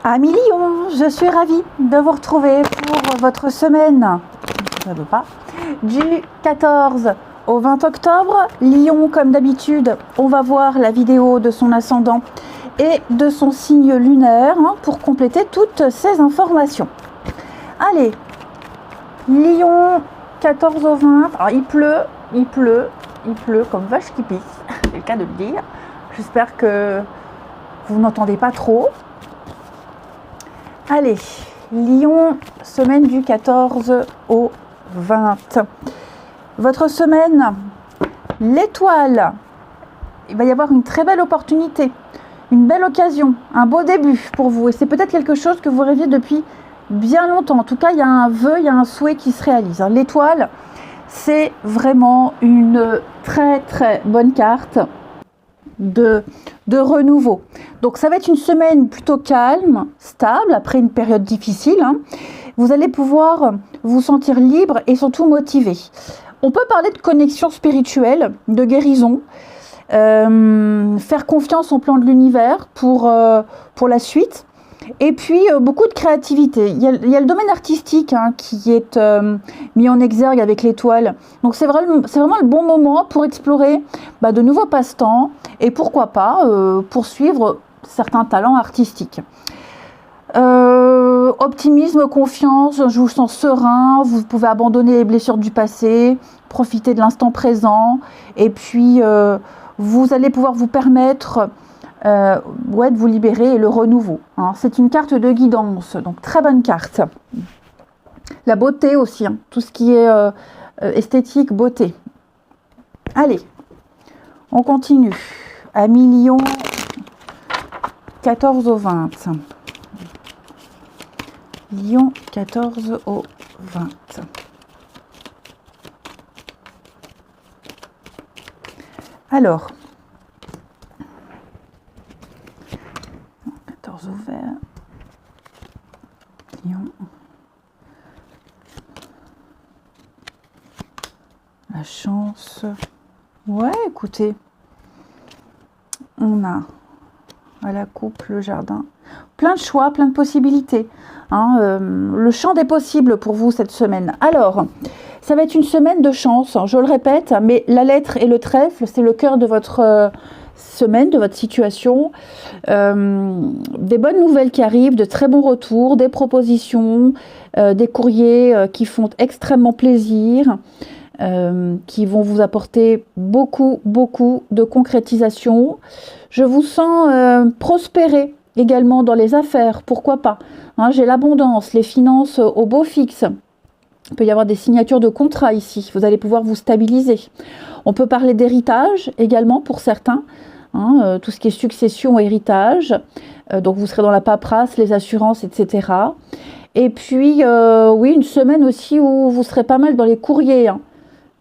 Amis Lion, je suis ravie de vous retrouver pour votre semaine, ça veut pas, du 14 au 20 octobre. Lion, comme d'habitude, on va voir la vidéo de son ascendant et de son signe lunaire pour compléter toutes ces informations. Allez, Lion, 14 au 20, alors il pleut comme vache qui pisse, c'est le cas de le dire. J'espère que vous n'entendez pas trop. Allez, Lion, semaine du 14 au 20. Votre semaine, l'étoile, il va y avoir une très belle opportunité, une belle occasion, un beau début pour vous. Et c'est peut-être quelque chose que vous rêviez depuis bien longtemps. En tout cas, il y a un vœu, il y a un souhait qui se réalise. L'étoile, c'est vraiment une très très bonne carte de renouveau. Donc ça va être une semaine plutôt calme, stable, après une période difficile. Vous allez pouvoir vous sentir libre et surtout motivé. On peut parler de connexion spirituelle, de guérison, faire confiance au plan de l'univers pour la suite. Et puis beaucoup de créativité. Il y a le domaine artistique qui est mis en exergue avec l'étoile. Donc c'est vraiment le bon moment pour explorer de nouveaux passe-temps et pourquoi pas poursuivre certains talents artistiques. Optimisme, confiance, je vous sens serein, vous pouvez abandonner les blessures du passé, profiter de l'instant présent et puis vous allez pouvoir vous permettre de vous libérer et le renouveau. C'est une carte de guidance, donc très bonne carte. La beauté aussi, tout ce qui est esthétique, beauté. Allez, on continue. Amis Lion, 14 au 20. Lion, 14 au 20. Alors, 14 au vert. Lion. La chance. Ouais, écoutez. On a à la coupe, le jardin. Plein de choix, plein de possibilités. Le champ des possibles pour vous cette semaine. Alors, ça va être une semaine de chance, je le répète, mais la lettre et le trèfle, c'est le cœur de votre semaine, de votre situation. Des bonnes nouvelles qui arrivent, de très bons retours, des propositions, des courriers qui font extrêmement plaisir, qui vont vous apporter beaucoup de concrétisation. Je vous sens prospérer également dans les affaires, pourquoi pas. J'ai l'abondance, les finances au beau fixe. Il peut y avoir des signatures de contrats ici, vous allez pouvoir vous stabiliser. On peut parler d'héritage également pour certains, tout ce qui est succession, héritage. Donc vous serez dans la paperasse, les assurances, etc. Et puis, oui, une semaine aussi où vous serez pas mal dans les courriers.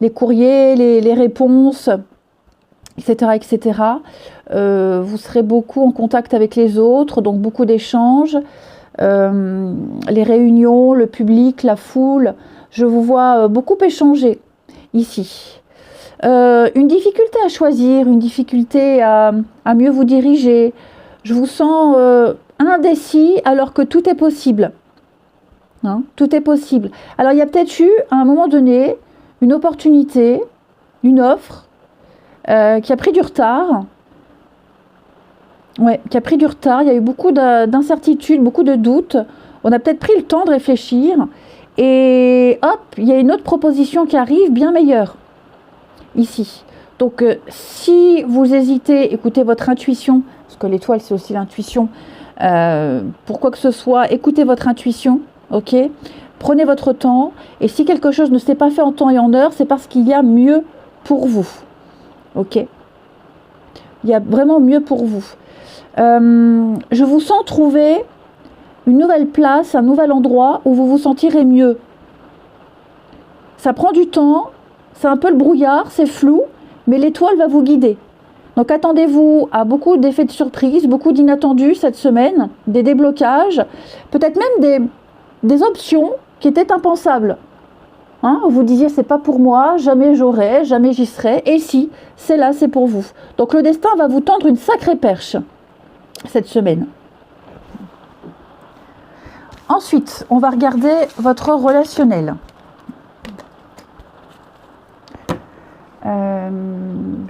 Les courriers, les réponses, etc. etc. Vous serez beaucoup en contact avec les autres, donc beaucoup d'échanges. Les réunions, le public, la foule, je vous vois beaucoup échanger ici. Une difficulté à choisir, une difficulté à mieux vous diriger. Je vous sens indécis alors que tout est possible. Tout est possible. Alors il y a peut-être eu à un moment donné une opportunité, une offre qui a pris du retard. Ouais, qui a pris du retard, il y a eu beaucoup d'incertitudes, beaucoup de doutes. On a peut-être pris le temps de réfléchir et hop, il y a une autre proposition qui arrive bien meilleure ici. Donc si vous hésitez, écoutez votre intuition, parce que l'étoile c'est aussi l'intuition, pour quoi que ce soit, écoutez votre intuition, ok ? Prenez votre temps et si quelque chose ne s'est pas fait en temps et en heure, c'est parce qu'il y a mieux pour vous, ok ? Il y a vraiment mieux pour vous. Je vous sens trouver une nouvelle place, un nouvel endroit où vous vous sentirez mieux. Ça prend du temps, c'est un peu le brouillard, c'est flou, mais l'étoile va vous guider. Donc attendez-vous à beaucoup d'effets de surprise, beaucoup d'inattendus cette semaine, des déblocages, peut-être même des options qui étaient impensables. Vous disiez c'est pas pour moi, jamais j'aurai, jamais j'y serai, et si, c'est là, c'est pour vous. Donc le destin va vous tendre une sacrée perche cette semaine. Ensuite, on va regarder votre relationnel.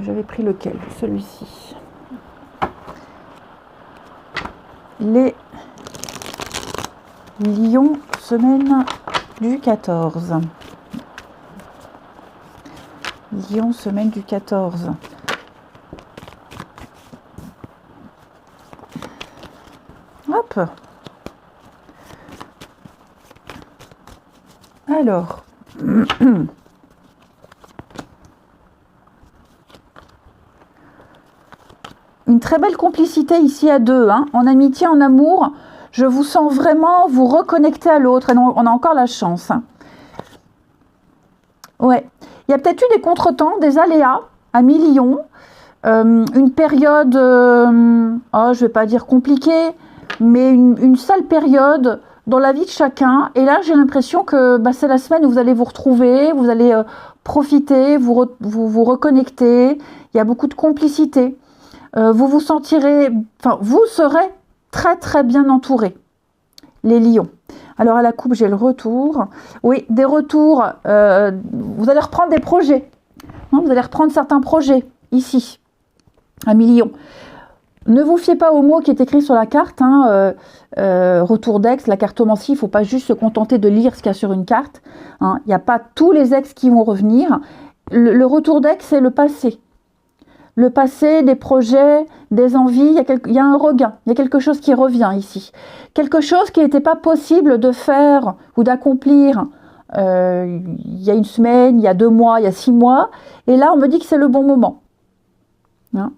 J'avais pris lequel? Celui-ci. Les Lions, semaine du 14. Lions, semaine du 14. Hop. Alors. Une très belle complicité ici à deux, hein. En amitié, en amour, je vous sens vraiment vous reconnecter à l'autre. Et on a encore la chance. Hein. Ouais. Il y a peut-être eu des contretemps, des aléas à millions. Une période, je vais pas dire compliquée, mais une sale période dans la vie de chacun. Et là, j'ai l'impression que c'est la semaine où vous allez vous retrouver, vous allez profiter, vous reconnecter. Il y a beaucoup de complicité. Vous vous sentirez, vous serez très très bien entourés, les lions. Alors à la coupe, j'ai le retour. Oui, des retours. Vous allez reprendre des projets. Hein, vous allez reprendre certains projets ici, à millions. Ne vous fiez pas au mot qui est écrit sur la carte. Hein, retour d'ex, la cartomancie, il ne faut pas juste se contenter de lire ce qu'il y a sur une carte. Hein, il n'y a pas tous les ex qui vont revenir. Le retour d'ex, c'est le passé. Le passé, des projets, des envies, il y a un regain, il y a quelque chose qui revient ici. Quelque chose qui n'était pas possible de faire ou d'accomplir il y a une semaine, il y a 2 mois, il y a 6 mois. Et là, on me dit que c'est le bon moment. Hein?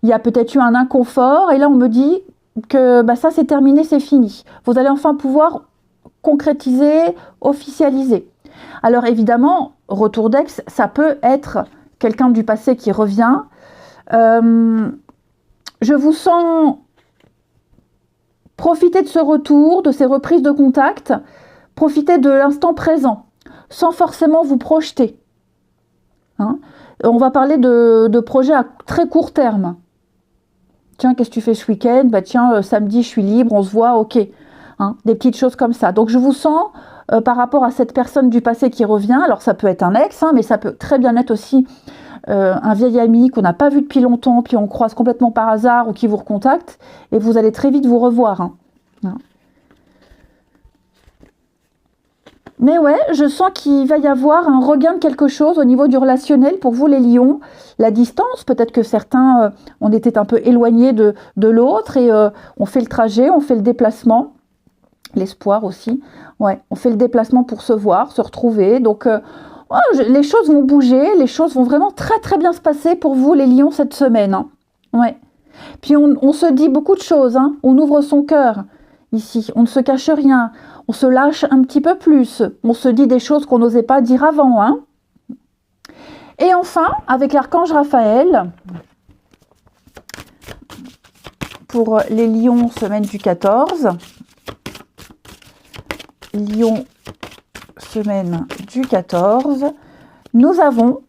Il y a peut-être eu un inconfort et là, on me dit que ça, c'est terminé, c'est fini. Vous allez enfin pouvoir concrétiser, officialiser. Alors évidemment, retour d'ex, ça peut être quelqu'un du passé qui revient. Je vous sens profiter de ce retour, de ces reprises de contact, profiter de l'instant présent, sans forcément vous projeter. Hein, on va parler de projets à très court terme. Tiens, qu'est-ce que tu fais ce week-end? Tiens, samedi, je suis libre, on se voit, ok. Hein, des petites choses comme ça. Donc, je vous sens par rapport à cette personne du passé qui revient. Alors, ça peut être un ex, mais ça peut très bien être aussi un vieil ami qu'on n'a pas vu depuis longtemps, puis on croise complètement par hasard ou qui vous recontacte, et vous allez très vite vous revoir. Hein. Hein. Mais ouais, je sens qu'il va y avoir un regain de quelque chose au niveau du relationnel pour vous les lions. La distance, peut-être que certains, on était un peu éloignés de l'autre et on fait le trajet, on fait le déplacement. L'espoir aussi. Ouais, on fait le déplacement pour se voir, se retrouver. Donc, les choses vont bouger, les choses vont vraiment très très bien se passer pour vous les lions cette semaine. Hein. Ouais. Puis on se dit beaucoup de choses, hein. On ouvre son cœur ici, on ne se cache rien. On se lâche un petit peu plus. On se dit des choses qu'on n'osait pas dire avant. Hein. Et enfin, avec l'archange Raphaël, pour les lions, semaine du 14. Lion, semaine du 14. Nous avons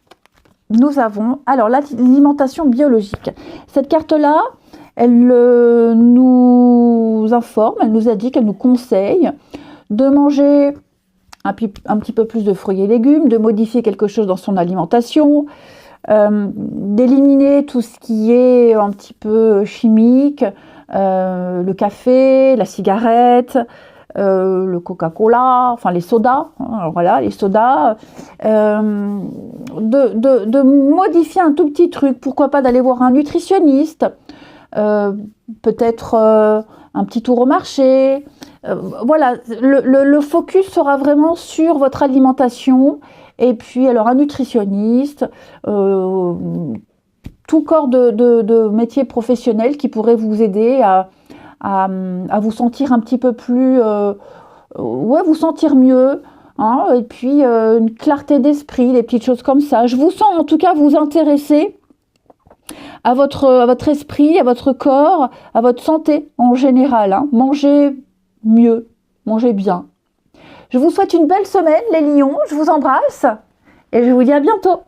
alors l'alimentation biologique. Cette carte-là, elle nous informe, elle nous indique, elle nous conseille de manger un petit peu plus de fruits et légumes, de modifier quelque chose dans son alimentation, d'éliminer tout ce qui est un petit peu chimique, le café, la cigarette, le Coca-Cola, enfin les sodas, hein, voilà, les sodas, de modifier un tout petit truc, pourquoi pas d'aller voir un nutritionniste, peut-être un petit tour au marché. Voilà, le focus sera vraiment sur votre alimentation et puis alors un nutritionniste, tout corps de métier professionnel qui pourrait vous aider à vous sentir un petit peu plus, vous sentir mieux, hein, et puis une clarté d'esprit, des petites choses comme ça. Je vous sens en tout cas vous intéresser à votre esprit, à votre corps, à votre santé en général. Hein. Mangez mieux, mangez bien. Je vous souhaite une belle semaine les lions, je vous embrasse et je vous dis à bientôt.